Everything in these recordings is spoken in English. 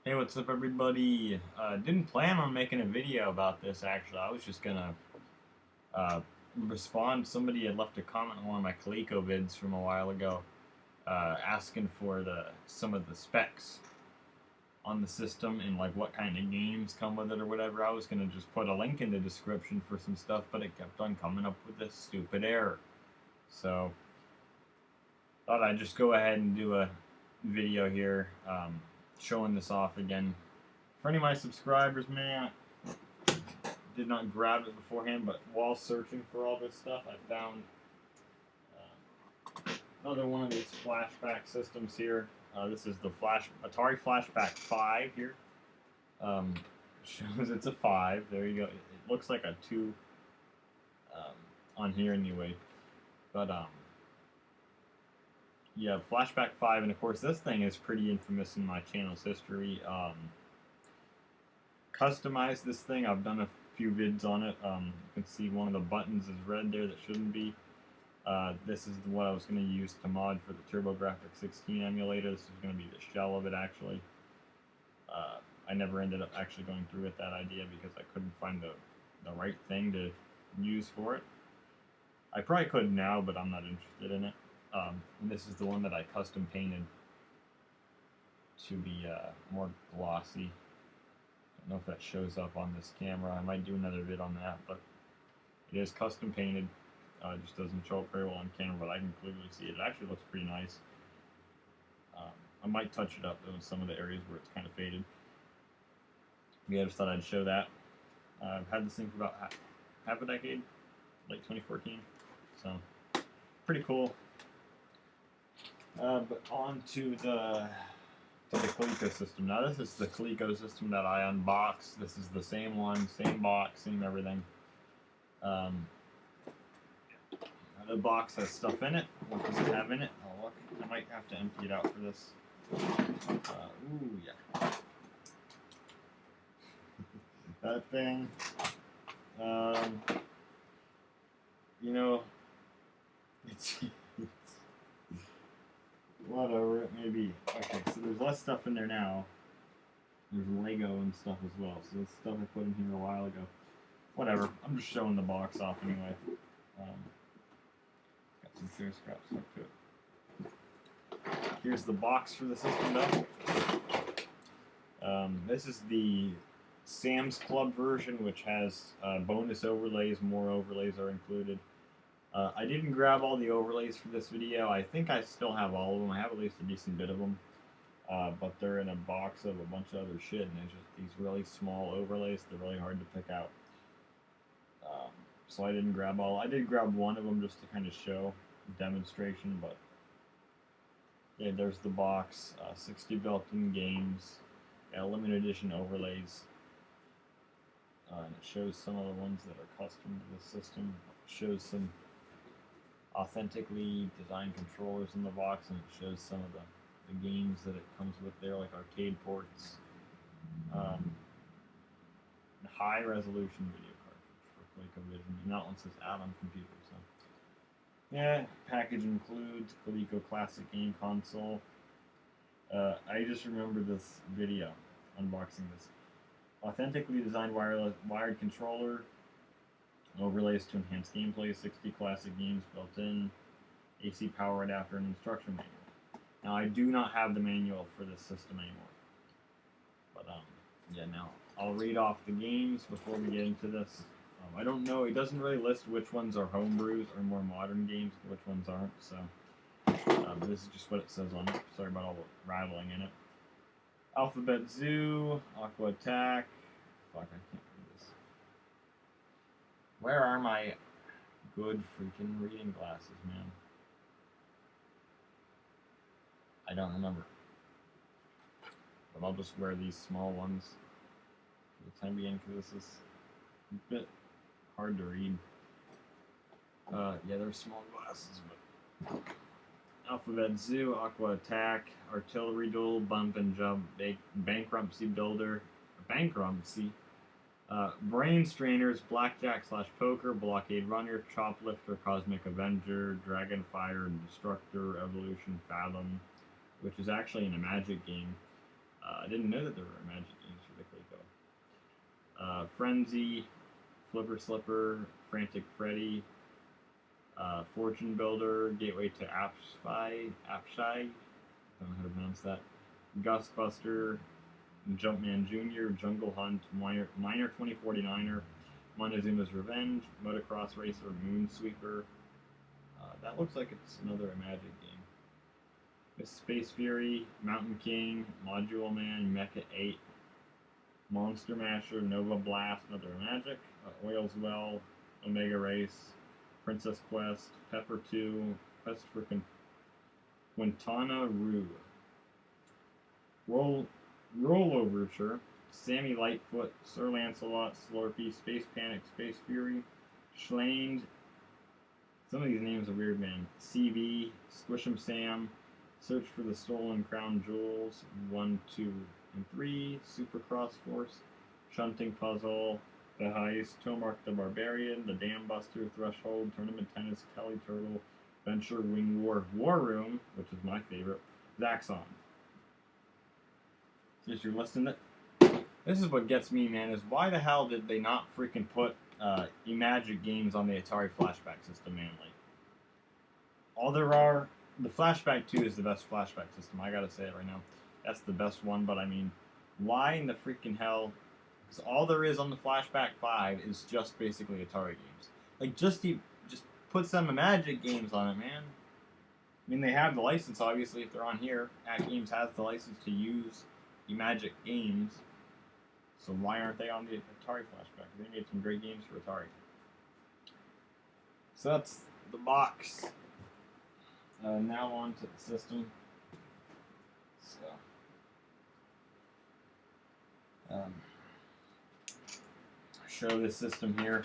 Hey, what's up, everybody? Didn't plan on making a video about this, actually. I was just gonna uh, respond. Somebody had left a comment on one of my ColecoVids from a while ago, asking for some of the specs on the system and like what kind of games come with it or whatever. I was gonna just put a link in the description for some stuff, but it kept on coming up with this stupid error. So thought I'd just go ahead and do a video here, showing this off again. For any of my subscribers, man, I did not grab it beforehand, but while searching for all this stuff, I found another one of these flashback systems here. This is the Atari Flashback 5 here. Shows it's a 5. There you go. It looks like a 2 on here anyway. But yeah, Flashback 5, and of course this thing is pretty infamous in my channel's history. Customized this thing. I've done a few vids on it. You can see one of the buttons is red there that shouldn't be. This is what I was going to use to mod for the TurboGrafx 16 emulator. This is going to be the shell of it, actually. I never ended up actually going through with that idea because I couldn't find the right thing to use for it. I probably could now, but I'm not interested in it. And this is the one that I custom painted to be more glossy. I don't know if that shows up on this camera. I might do another vid on that, but it is custom painted. It just doesn't show up very well on camera, but I can clearly see it. It actually looks pretty nice. I might touch it up in some of the areas where it's kind of faded. Yeah, I just thought I'd show that. I've had this thing for about half a decade, late 2014, so pretty cool. But on to the Coleco system. Now this is the Coleco system that I unboxed. This is the same one, same box, same everything. The box has stuff in it. What does it have in it? Oh look, I might have to empty it out for this. Ooh yeah. That thing. You know, it's whatever it may be. Okay, so there's less stuff in there now. There's Lego and stuff as well. So this stuff I put in here a while ago. Whatever. I'm just showing the box off anyway. Got some clear scrap stuck to it. Here's the box for the system though. This is the Sam's Club version, which has bonus overlays. More overlays are included. I didn't grab all the overlays for this video. I think I still have all of them. I have at least a decent bit of them. But they're in a box of a bunch of other shit, and it's just these really small overlays. They're really hard to pick out. So I didn't grab all. I did grab one of them just to kind of show demonstration, but yeah, there's the box. 60 built-in games, limited edition overlays. And it shows some of the ones that are custom to the system. It shows some authentically designed controllers in the box, and it shows some of the games that it comes with there, like arcade ports. High resolution video cartridge for Colecovision, and that one says add-on computer. So yeah, package includes Coleco Classic Game Console. I just remember this video unboxing this. Authentically designed wired controller, overlays to enhance gameplay, 60 classic games built in, AC power adapter, and instruction manual. Now I do not have the manual for this system anymore, but yeah, now I'll read off the games before we get into this. I don't know, it doesn't really list which ones are homebrews or more modern games, which ones aren't, so this is just what it says on it. Sorry about all the rattling in it. Alphabet Zoo, Aqua Attack. Fuck, I can't read this. Where are my good freaking reading glasses, man? I don't remember. But I'll just wear these small ones for the time being because this is a bit hard to read. Yeah, they're small glasses, but Alphabet Zoo, Aqua Attack, Artillery Duel, Bump and Jump, Bankruptcy Builder, Bankruptcy, Brain Strainers, Blackjack / Poker, Blockade Runner, Choplifter, Cosmic Avenger, Dragonfire, Destructor, Evolution, Fathom, which is actually in a Magic game, I didn't know that there were Magic games for the Coleco. Frenzy, Flipper Slipper, Frantic Freddy, Fortune Builder, Gateway to Apshai, I don't know how to pronounce that. Gustbuster, Jumpman Jr., Jungle Hunt, Miner 2049er, Montezuma's Revenge, Motocross Racer, Moonsweeper. That looks like it's another Magic game. Miss Space Fury, Mountain King, Module Man, Mecha 8, Monster Masher, Nova Blast, another Magic, Oil's Well, Omega Race, Princess Quest, Pepper 2, Quest for Quintana Roo. Roll Overture, Sammy Lightfoot, Sir Lancelot, Slurpee, Space Panic, Space Fury, Schlaned. Some of these names are weird, man. CV, Squish'em Sam, Search for the Stolen Crown Jewels, 1, 2, and 3, Supercross Force, Shunting Puzzle, The Heist, Tomark the Barbarian, The Dam Buster, Threshold, Tournament Tennis, Telly Turtle, Venture Wing War, War Room, which is my favorite, Zaxxon. Since you're listening to this is what gets me, man, is why the hell did they not freaking put Magic games on the Atari Flashback system, man? Like, all there are, the Flashback 2 is the best Flashback system, I gotta say it right now. That's the best one, but I mean, why in the freaking hell? Because all there is on the Flashback 5 is just basically Atari games. Like, just put some Magic games on it, man. I mean, they have the license, obviously, if they're on here. At Games has the license to use the Magic games. So why aren't they on the Atari Flashback? They made some great games for Atari. So that's the box. Now on to the system. So, show this system here.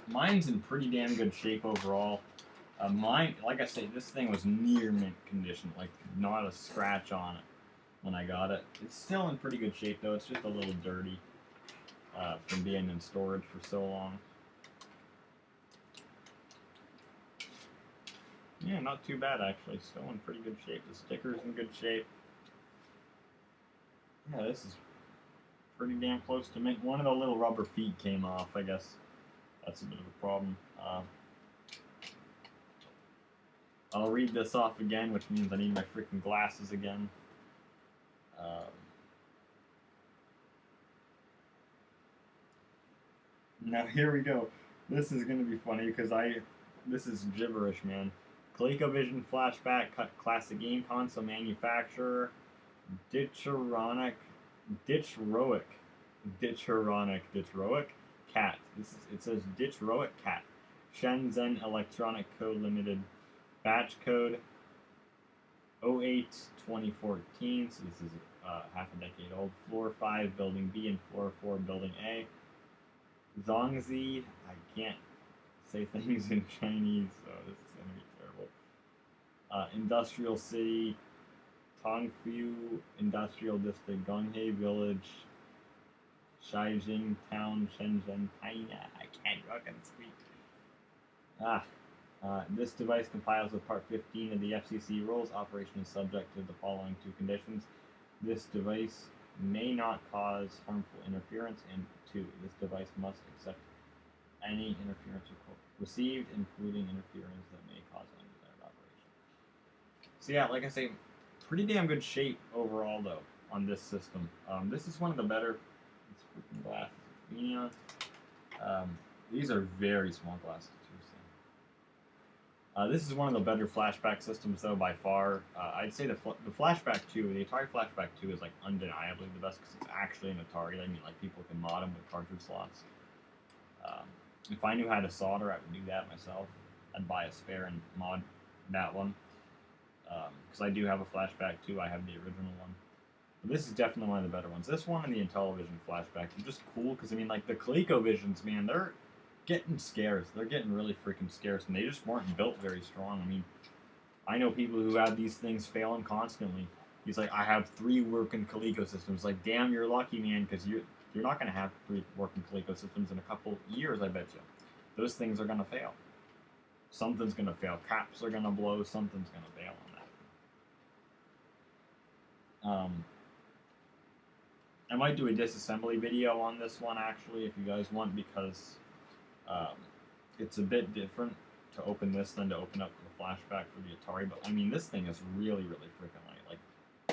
Mine's in pretty damn good shape overall. Mine, like I say, this thing was near mint condition, like not a scratch on it when I got it. It's still in pretty good shape though. It's just a little dirty from being in storage for so long. Yeah, not too bad actually. Still in pretty good shape. The sticker's in good shape. Yeah, this is pretty damn close to mint. One of the little rubber feet came off. I guess that's a bit of a problem. I'll read this off again, which means I need my freaking glasses again. Now here we go. This is gonna be funny because this is gibberish, man. Colecovision Flashback, classic game console manufacturer, Ditchroic Cat. It says Ditchroic Cat. Shenzhen Electronic Code Limited. Batch code 08-2014. So this is half a decade old. Floor 5, Building B, and Floor 4, Building A. Zongzi. I can't say things in Chinese, so this is gonna be terrible. Industrial City, Tongfu Industrial District, Gonghe Village, Shaijing Town, Shenzhen, China. I can't fucking speak. This device complies with Part 15 of the FCC rules. Operation is subject to the following 2 conditions. This device may not cause harmful interference, and 2, this device must accept any interference received, including interference that may cause undesired operation. So yeah, like I say, pretty damn good shape overall though on this system. This is one of the better glasses. These are very small glasses too. This is one of the better Flashback systems though by far. I'd say the Flashback 2, the Atari Flashback 2 is like undeniably the best because it's actually an Atari. I mean, like people can mod them with cartridge slots. If I knew how to solder, I would do that myself. I'd buy a spare and mod that one. Because I do have a Flashback 2, I have the original one. But this is definitely one of the better ones. This one and the Intellivision Flashbacks are just cool because I mean, like the ColecoVisions, man, they're getting scarce. They're getting really freaking scarce, and they just weren't built very strong. I mean, I know people who have these things failing constantly. He's like, I have 3 working Coleco systems. Like, damn, you're lucky, man, because you're not going to have 3 working Coleco systems in a couple years, I bet you. Those things are going to fail. Something's going to fail. Caps are going to blow. Something's going to fail on that. I might do a disassembly video on this one actually, if you guys want, because um, it's a bit different to open this than to open up the flashback for the Atari. But I mean, this thing is really, really freaking light. Like,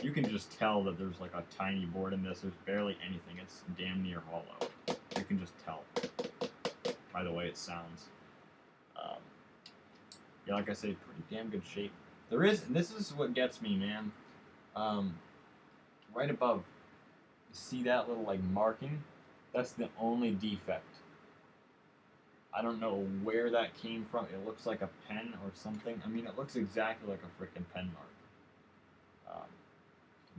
you can just tell that there's like a tiny board in this. There's barely anything. It's damn near hollow. You can just tell by the way it sounds. Um, yeah, like I say, pretty damn good shape. There is, and this is what gets me, man. Right above, you see that little like marking? That's the only defect. I don't know where that came from. It looks like a pen or something. I mean, it looks exactly like a freaking pen mark.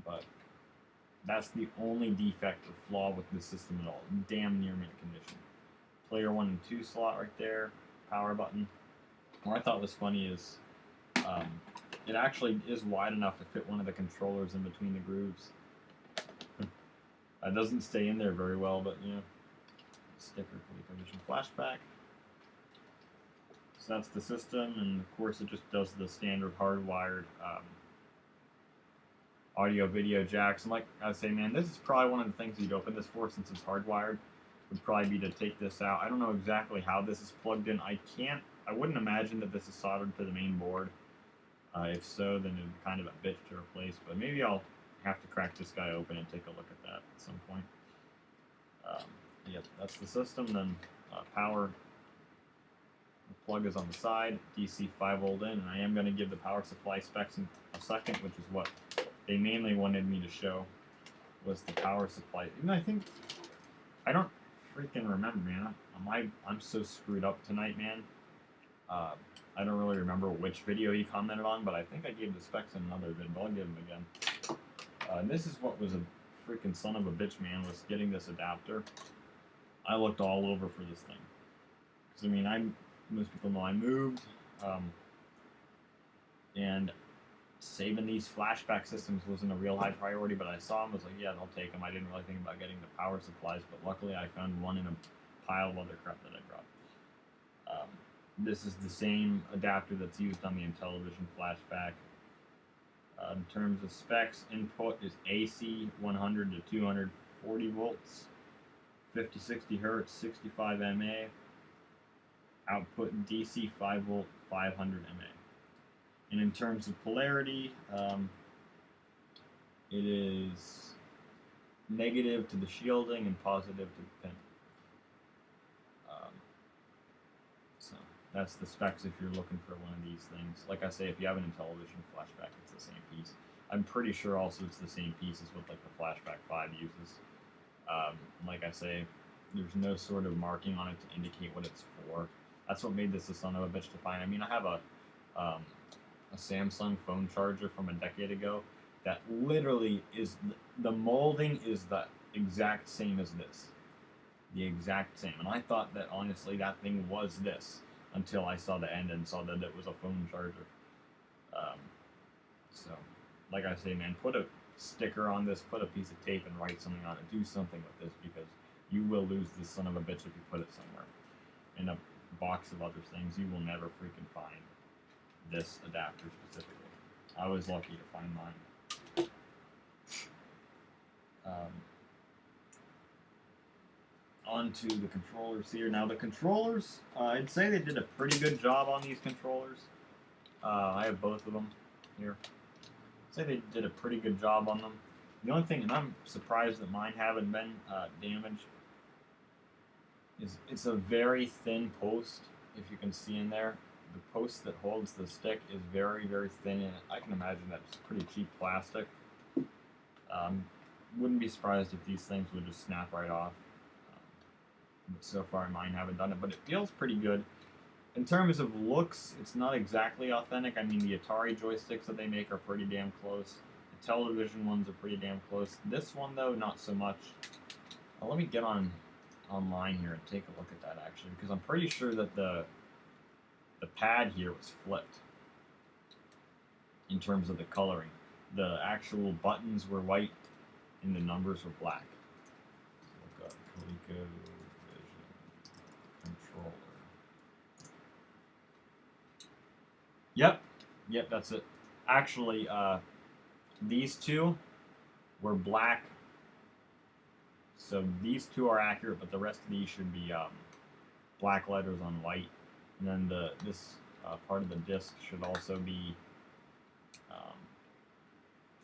But that's the only defect or flaw with the system at all. Damn near mint condition. Player 1 and 2 slot right there. Power button. What I thought was funny is it actually is wide enough to fit one of the controllers in between the grooves. It doesn't stay in there very well, but you know. Sticker Colecovision Flashback. So that's the system, and of course it just does the standard hardwired audio video jacks. And like I say, man, this is probably one of the things you'd open this for, since it's hardwired. Would probably be to take this out. I don't know exactly how this is plugged in. I wouldn't imagine that this is soldered to the main board. If so, then it'd be kind of a bitch to replace. But maybe I'll have to crack this guy open and take a look at that at some point. Yep, that's the system. Then power. The plug is on the side. DC 5-volt in, and I am going to give the power supply specs in a second, which is what they mainly wanted me to show, was the power supply. And I don't freaking remember, man. I'm so screwed up tonight, man. I don't really remember which video he commented on, but I think I gave the specs in another vid, but I'll give them again. And this is what was a freaking son of a bitch, man, was getting this adapter. I looked all over for this thing. Because, I mean, most people know I moved, and saving these flashback systems wasn't a real high priority, but I saw them, was like, yeah, I'll take them. I didn't really think about getting the power supplies, but luckily I found one in a pile of other crap that I dropped. This is the same adapter that's used on the Colecovision Flashback. In terms of specs, input is AC 100 to 240 volts, 50-60 hertz, 65 mA. Output DC 5-volt, 500 mA. And in terms of polarity, it is negative to the shielding and positive to the pin. So that's the specs if you're looking for one of these things. Like I say, if you have an Colecovision Flashback, it's the same piece. I'm pretty sure also it's the same piece as what like the Flashback 5 uses. Like I say, there's no sort of marking on it to indicate what it's for. That's what made this a son of a bitch to find. I mean, I have a Samsung phone charger from a decade ago that literally is, the molding is the exact same as this. The exact same. And I thought that, honestly, that thing was this until I saw the end and saw that it was a phone charger. So, like I say, man, put a sticker on this, put a piece of tape and write something on it. Do something with this, because you will lose this son of a bitch if you put it somewhere. In a box of other things, you will never freaking find this adapter specifically. I was lucky to find mine. On to the controllers here. Now the controllers, I'd say they did a pretty good job on these controllers. I have both of them here. I'd say they did a pretty good job on them. The only thing, and I'm surprised that mine haven't been damaged, is it's a very thin post, if you can see in there. The post that holds the stick is very, very thin, and I can imagine that's pretty cheap plastic. Wouldn't be surprised if these things would just snap right off. But so far mine haven't done it, but it feels pretty good. In terms of looks, it's not exactly authentic. I mean, the Atari joysticks that they make are pretty damn close. The Colecovision ones are pretty damn close. This one, though, not so much. Let me get online here and take a look at that, actually, because I'm pretty sure that the pad here was flipped in terms of the coloring. The actual buttons were white and the numbers were black. Look up Colecovision controller. Yep, that's it. Actually, these two were black So these two are accurate, but the rest of these should be black letters on white. And then this part of the disc should also be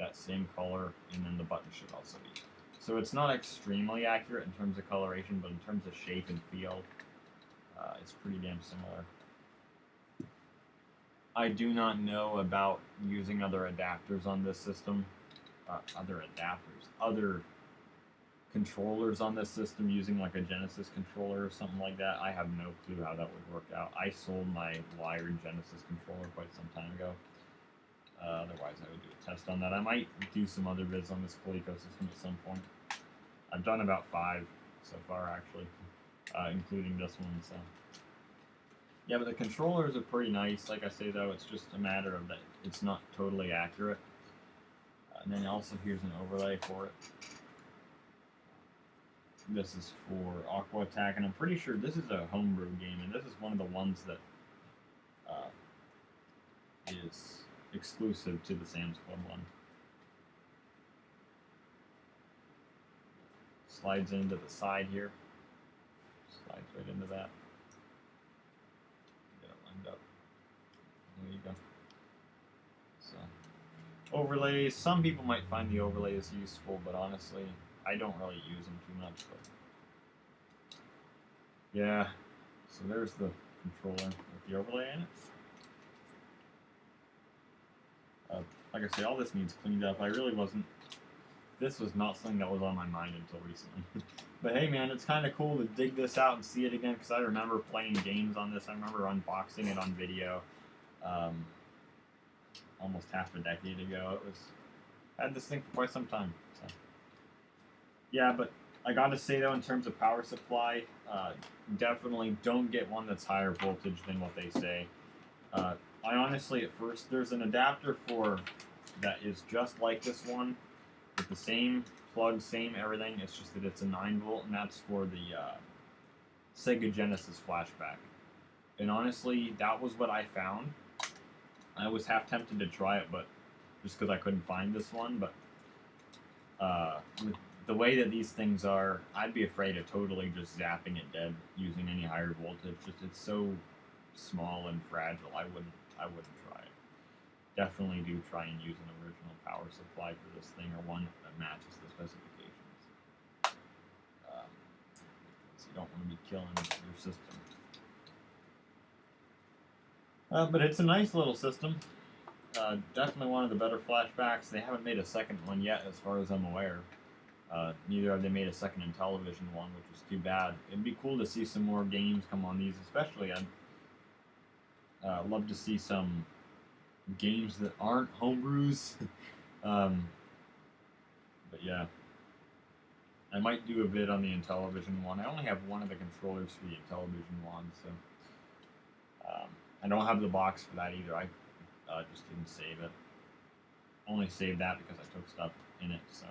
that same color, and then the button should also be. So it's not extremely accurate in terms of coloration, but in terms of shape and feel, it's pretty damn similar. I do not know about using other adapters on this system. Other controllers on this system, using like a Genesis controller or something like that. I have no clue how that would work out. I sold my wired Genesis controller quite some time ago. Otherwise, I would do a test on that. I might do some other vids on this Coleco system at some point. I've done about 5 so far, actually, including this one. So, yeah, but the controllers are pretty nice. Like I say, though, it's just a matter of that it's not totally accurate. And then also here's an overlay for it. This is for Aqua Attack, and I'm pretty sure this is a homebrew game, and this is one of the ones that is exclusive to the Sam's Club one. Slides into the side here. Slides right into that. Get it lined up. There you go. So, overlays. Some people might find the overlays useful, but honestly, I don't really use them too much. But yeah, so there's the controller with the overlay in it. Like I say, all this needs cleaned up. I really wasn't. This was not something that was on my mind until recently. But hey, man, it's kind of cool to dig this out and see it again, because I remember playing games on this. I remember unboxing it on video almost half a decade ago. I had this thing for quite some time. So. Yeah, but I gotta say though, in terms of power supply, definitely don't get one that's higher voltage than what they say. I honestly, at first, there's an adapter for that is just like this one, with the same plug, same everything. It's just that it's a 9-volt, and that's for the Sega Genesis Flashback. And honestly, that was what I found. I was half tempted to try it, but just because I couldn't find this one. But with the way that these things are, I'd be afraid of totally just zapping it dead using any higher voltage. Just it's so small and fragile. I wouldn't try it. Definitely do try and use an original power supply for this thing, or one that matches the specifications. So you don't want to be killing your system. But it's a nice little system. Definitely one of the better flashbacks. They haven't made a second one yet, as far as I'm aware. Neither have they made a second Intellivision one, which is too bad. It'd be cool to see some more games come on these, especially. I'd love to see some games that aren't homebrews. But yeah, I might do a vid on the Intellivision one. I only have one of the controllers for the Intellivision one, so I don't have the box for that either. I just didn't save it. Only saved that because I took stuff in it, so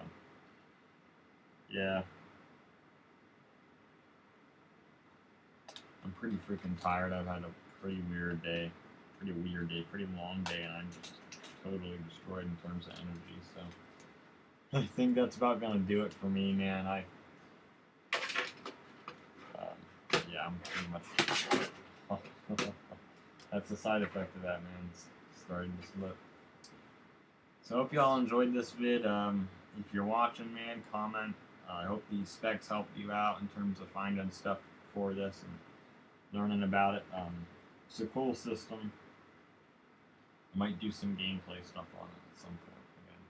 yeah. I'm pretty freaking tired. I've had a pretty weird day, pretty long day, and I'm just totally destroyed in terms of energy, so I think that's about gonna do it for me, man. Yeah, I'm pretty much that's the side effect of that, man. It's starting to slip. So I hope y'all enjoyed this vid. If you're watching, man, comment. I hope these specs helped you out in terms of finding stuff for this and learning about it. It's a cool system. I might do some gameplay stuff on it at some point. Again,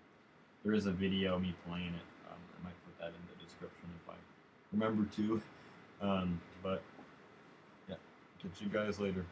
there is a video of me playing it. I might put that in the description if I remember to. But yeah, catch you guys later.